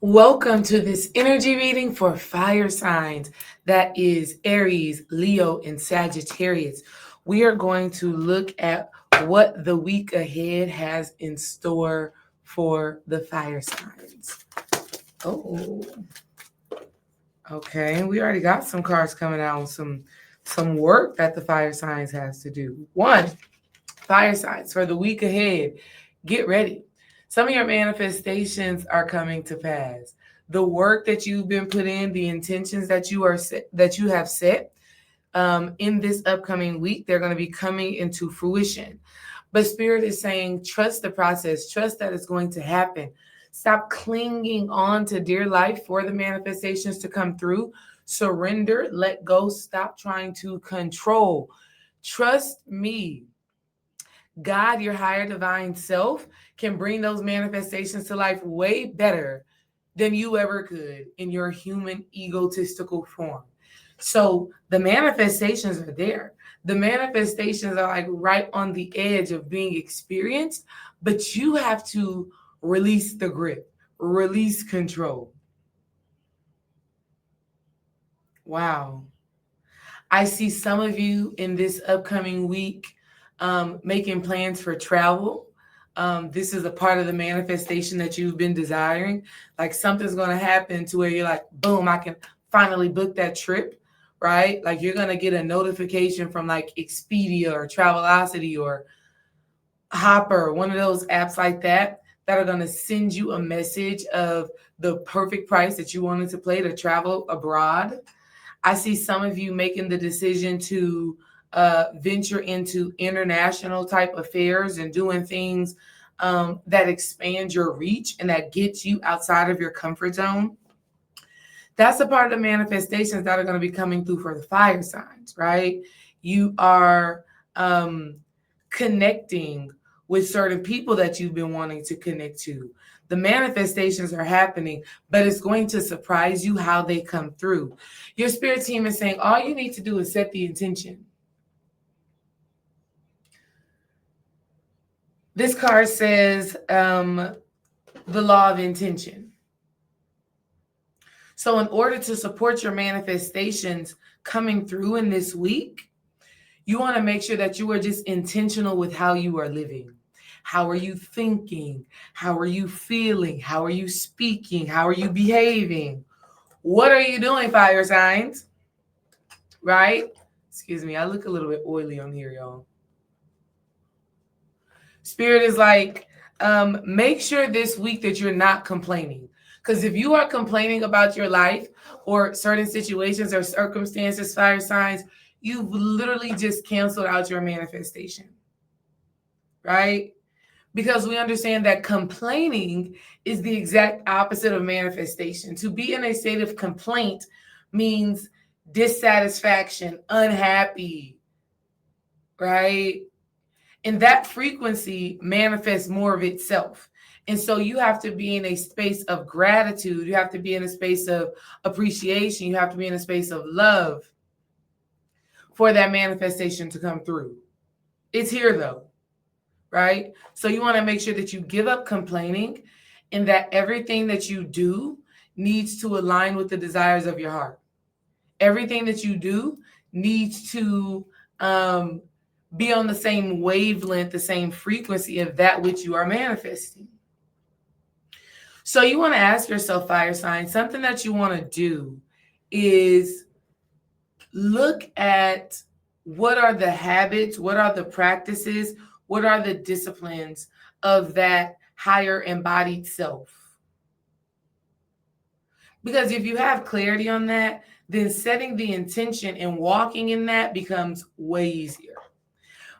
Welcome to this energy reading for fire signs. That is Aries, Leo, and Sagittarius. We are going to look at what the week ahead has in store for the fire signs. Oh, okay. We already got some cards coming out on some work that the fire signs has to do. One, fire signs for the week ahead. Get ready. Some of your manifestations are coming to pass. The work that you've been put in, the intentions that you have set in this upcoming week, they're going to be coming into fruition. But Spirit is saying, trust the process, trust that it's going to happen. Stop clinging on to dear life for the manifestations to come through. Surrender, let go, stop trying to control. Trust me. God, your higher divine self, can bring those manifestations to life way better than you ever could in your human egotistical form. So the manifestations are there. The manifestations are like right on the edge of being experienced, but you have to release the grip, release control. Wow. I see some of you in this upcoming week making plans for travel. This is a part of the manifestation that you've been desiring. Like something's going to happen to where you're like, boom, I can finally book that trip, right? Like you're going to get a notification from like Expedia or Travelocity or Hopper, one of those apps like that are going to send you a message of the perfect price that you wanted to pay to travel abroad. I see some of you making the decision to venture into international type affairs and doing things that expand your reach and that gets you outside of your comfort zone. That's a part of the manifestations that are going to be coming through for the fire signs, right? You are connecting with certain people that you've been wanting to connect to. The manifestations are happening, but it's going to surprise you how they come through. Your spirit team is saying all you need to do is set the intention. This card says the law of intention. So in order to support your manifestations coming through in this week, you want to make sure that you are just intentional with how you are living. How are you thinking? How are you feeling? How are you speaking? How are you behaving? What are you doing, fire signs? Right? Excuse me, I look a little bit oily on here, y'all. Spirit is like, make sure this week that you're not complaining. Because if you are complaining about your life or certain situations or circumstances, fire signs, you've literally just canceled out your manifestation. Right? Because we understand that complaining is the exact opposite of manifestation. To be in a state of complaint means dissatisfaction, unhappy, right? And that frequency manifests more of itself. And so you have to be in a space of gratitude. You have to be in a space of appreciation. You have to be in a space of love for that manifestation to come through. It's here though. Right? So you want to make sure that you give up complaining and that everything that you do needs to align with the desires of your heart. Everything that you do needs to be on the same wavelength, the same frequency of that which you are manifesting. So you want to ask yourself, fire sign, something that you want to do is look at what are the habits, what are the practices, what are the disciplines of that higher embodied self? Because if you have clarity on that, then setting the intention and walking in that becomes way easier.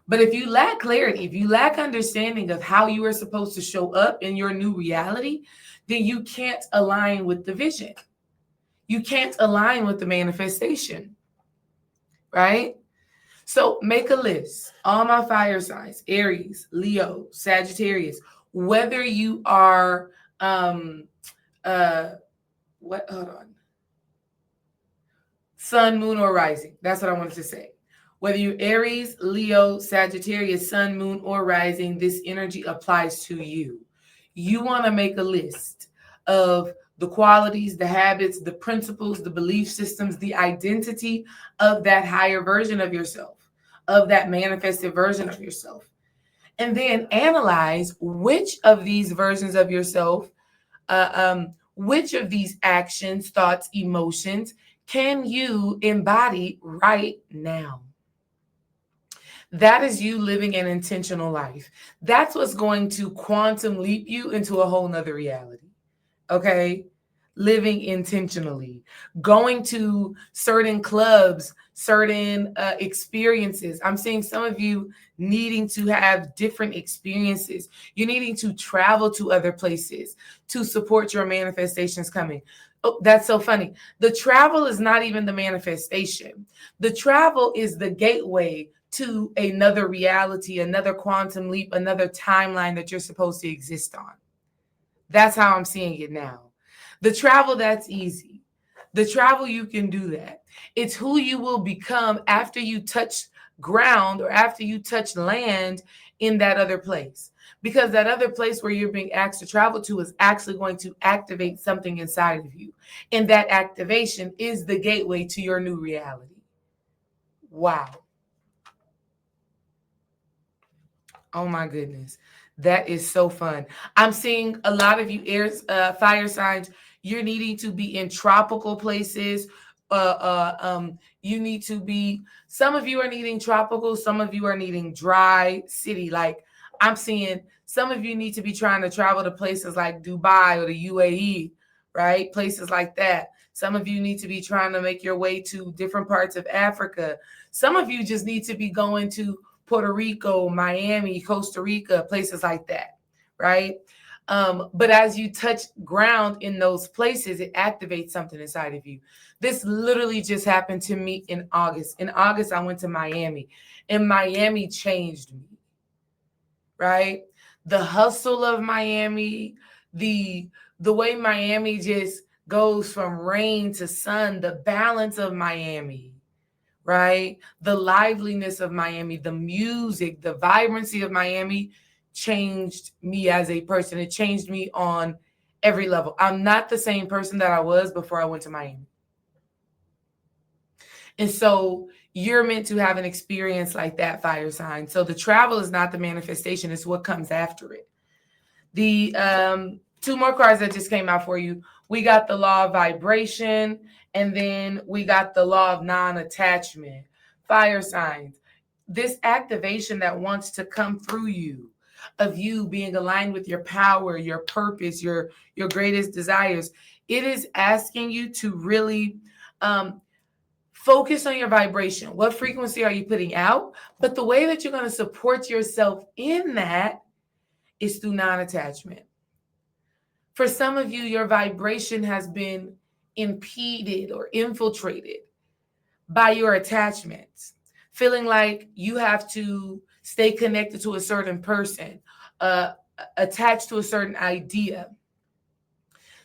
But if you lack clarity, if you lack understanding of how you are supposed to show up in your new reality, then you can't align with the vision. You can't align with the manifestation, right? So make a list. All my fire signs, Aries, Leo, Sagittarius, whether you are, hold on. Sun, moon, or rising. That's what I wanted to say. Whether you're Aries, Leo, Sagittarius, sun, moon, or rising, this energy applies to you. You want to make a list of the qualities, the habits, the principles, the belief systems, the identity of that higher version of yourself, of that manifested version of yourself. And then analyze which of these versions of yourself, which of these actions, thoughts, emotions can you embody right now? That is you living an intentional life. That's what's going to quantum leap you into a whole nother reality. Okay? Living intentionally, going to certain clubs, certain experiences. I'm seeing some of you needing to have different experiences. You're needing to travel to other places to support your manifestations coming. Oh, that's so funny. The travel is not even the manifestation. The travel is the gateway to another reality, another quantum leap, another timeline that you're supposed to exist on. That's how I'm seeing it now. The travel, that's easy. The travel, you can do that. It's who you will become after you touch ground or after you touch land in that other place. Because that other place where you're being asked to travel to is actually going to activate something inside of you. And that activation is the gateway to your new reality. Wow. Oh my goodness. That is so fun. I'm seeing a lot of you fire signs. You're needing to be in tropical places. You need to be, some of you are needing tropical, some of you are needing dry city. Like I'm seeing some of you need to be trying to travel to places like Dubai or the UAE, right? Places like that. Some of you need to be trying to make your way to different parts of Africa. Some of you just need to be going to Puerto Rico, Miami, Costa Rica, places like that, right? But as you touch ground in those places, it activates something inside of you. This literally just happened to me in August. In August, I went to Miami, and Miami changed me, right? The hustle of Miami, the way Miami just goes from rain to sun, the balance of Miami, right? The liveliness of Miami, the music, the vibrancy of Miami changed me as a person. It changed me on every level. I'm not the same person that I was before I went to Miami. And so you're meant to have an experience like that, fire sign. So the travel is not the manifestation, it's what comes after it. The two more cards that just came out for you. We got the law of vibration, and then we got the law of non-attachment. Fire signs. This activation that wants to come through you, of you being aligned with your power, your purpose, your greatest desires, it is asking you to really focus on your vibration. What frequency are you putting out? But the way that you're going to support yourself in that is through non-attachment. For some of you, your vibration has been impeded or infiltrated by your attachments, feeling like you have to stay connected to a certain person, attached to a certain idea.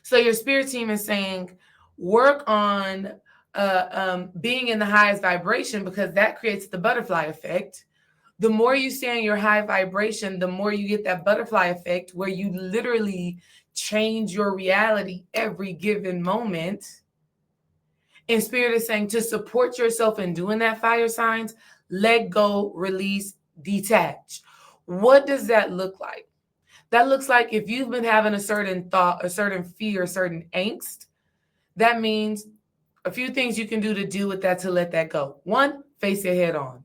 So your spirit team is saying, work on being in the highest vibration, because that creates the butterfly effect. The more you stay in your high vibration, the more you get that butterfly effect where you literally change your reality every given moment. And spirit is saying to support yourself in doing that, fire signs, let go, release, detach. What does that look like? That looks like if you've been having a certain thought, a certain fear, a certain angst, that means a few things you can do to deal with that, to let that go. One, face it head on.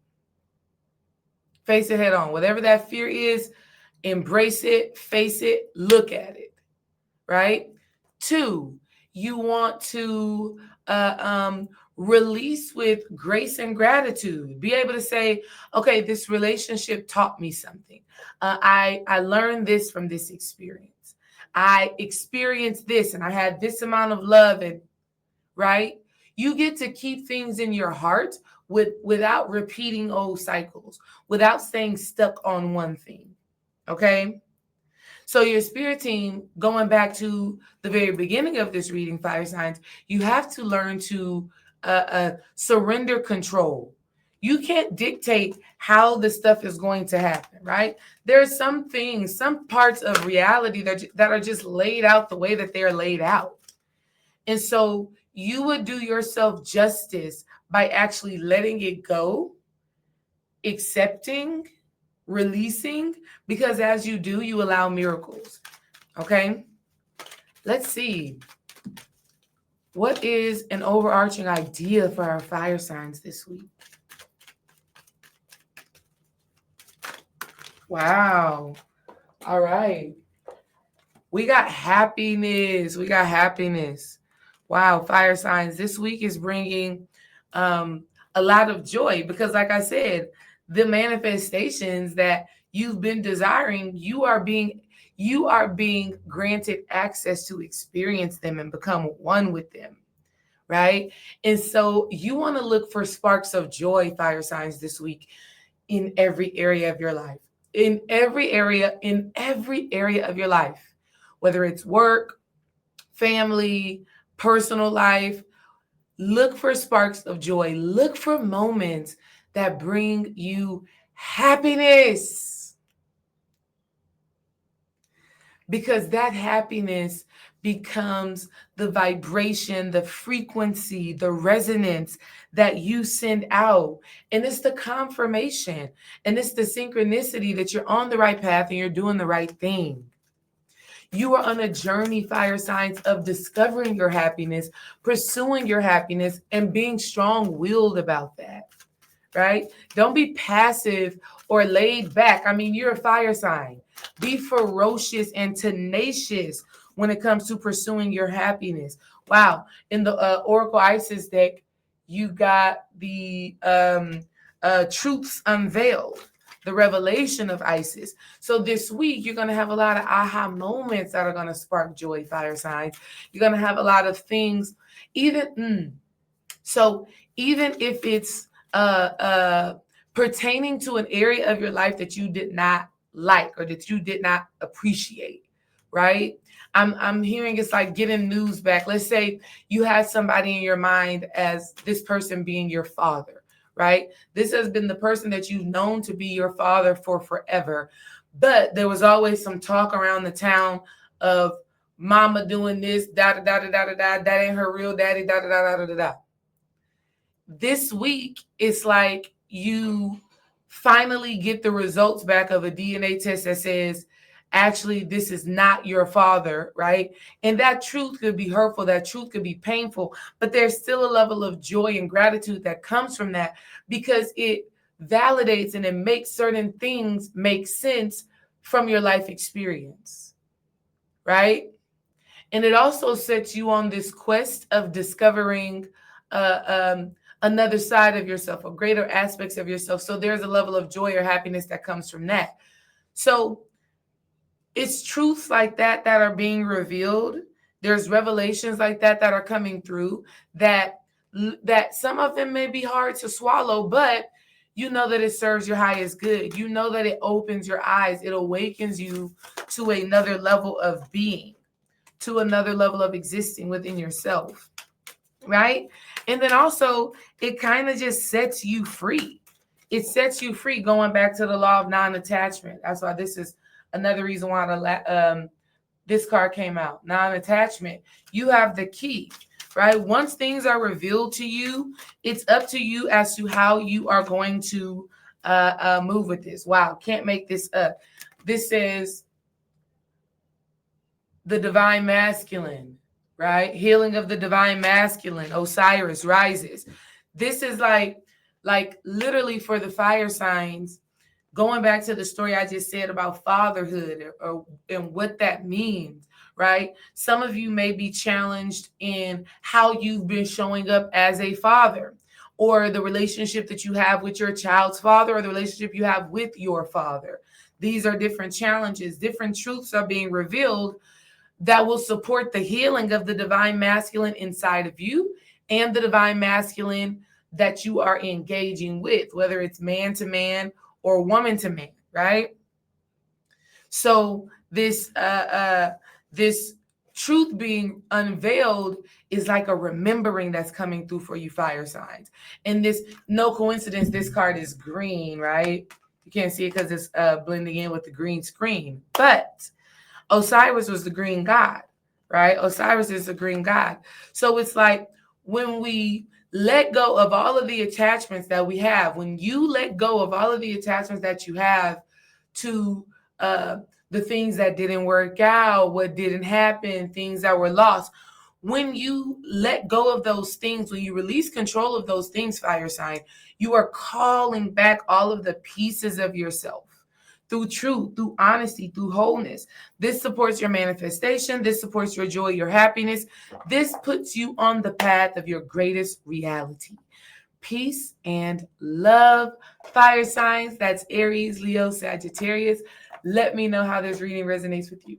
Face it head on. Whatever that fear is, embrace it, face it, look at it, right? Two, you want to release with grace and gratitude. Be able to say, okay, this relationship taught me something. I learned this from this experience. I experienced this and I had this amount of love, and right? You get to keep things in your heart without repeating old cycles, without staying stuck on one thing. Okay? So your spirit team, going back to the very beginning of this reading, fire signs, you have to learn to surrender control. You can't dictate how the stuff is going to happen, right? There are some things, some parts of reality that are just laid out the way that they're laid out. And so you would do yourself justice by actually letting it go, accepting, releasing, because as you do, you allow miracles. Okay? Let's see. What is an overarching idea for our fire signs this week? Wow. All right. We got happiness. We got happiness. Wow, fire signs. This week is bringing a lot of joy because, like I said, the manifestations that you've been desiring, you are being granted access to experience them and become one with them, right? And so you want to look for sparks of joy, fire signs, this week in every area of your life. In every area of your life, whether it's work, family, personal life, look for sparks of joy. Look for moments that bring you happiness. Because that happiness becomes the vibration, the frequency, the resonance that you send out. And it's the confirmation and it's the synchronicity that you're on the right path and you're doing the right thing. You are on a journey, fire signs, of discovering your happiness, pursuing your happiness, and being strong-willed about that, right? Don't be passive or laid back. I mean, you're a fire sign. Be ferocious and tenacious when it comes to pursuing your happiness. Wow. In the Oracle Isis deck, you got the truths unveiled, the revelation of Isis. So this week, you're going to have a lot of aha moments that are going to spark joy, fire signs. You're going to have a lot of things, even if it's pertaining to an area of your life that you did not like or that you did not appreciate, right? I'm hearing it's like getting news back. Let's say you had somebody in your mind as this person being your father, right? This has been the person that you've known to be your father for forever. But there was always some talk around the town of mama doing this, da da da da da da, that ain't her real daddy, da da da da da da. This week, it's like you finally get the results back of a DNA test that says, actually, this is not your father, right? And that truth could be hurtful. That truth could be painful, but there's still a level of joy and gratitude that comes from that because it validates and it makes certain things make sense from your life experience, right? And it also sets you on this quest of discovering another side of yourself or greater aspects of yourself. So there's a level of joy or happiness that comes from that. So it's truths like that that are being revealed. There's revelations like that that are coming through that some of them may be hard to swallow, but you know that it serves your highest good. You know that it opens your eyes. It awakens you to another level of being, to another level of existing within yourself, right? And then also, it kind of just sets you free. It sets you free, going back to the law of non-attachment. That's why this is another reason why this card came out. Non-attachment. You have the key, right? Once things are revealed to you, it's up to you as to how you are going to move with this. Wow, can't make this up. This says the divine masculine, right? Healing of the divine masculine. Osiris rises. This is like literally for the fire signs, going back to the story I just said about fatherhood and what that means, right? Some of you may be challenged in how you've been showing up as a father, or the relationship that you have with your child's father, or the relationship you have with your father. These are different challenges. Different truths are being revealed that will support the healing of the divine masculine inside of you and the divine masculine that you are engaging with, whether it's man to man or woman to man, right? So this truth being unveiled is like a remembering that's coming through for you, fire signs. And this, no coincidence, this card is green, right? You can't see it because it's blending in with the green screen, but Osiris was the green god, right? Osiris is a green god. So it's like when we let go of all of the attachments that we have, when you let go of all of the attachments that you have to the things that didn't work out, what didn't happen, things that were lost, when you let go of those things, when you release control of those things, fire sign, you are calling back all of the pieces of yourself through truth, through honesty, through wholeness. This supports your manifestation. This supports your joy, your happiness. This puts you on the path of your greatest reality. Peace and love, fire signs. That's Aries, Leo, Sagittarius. Let me know how this reading resonates with you.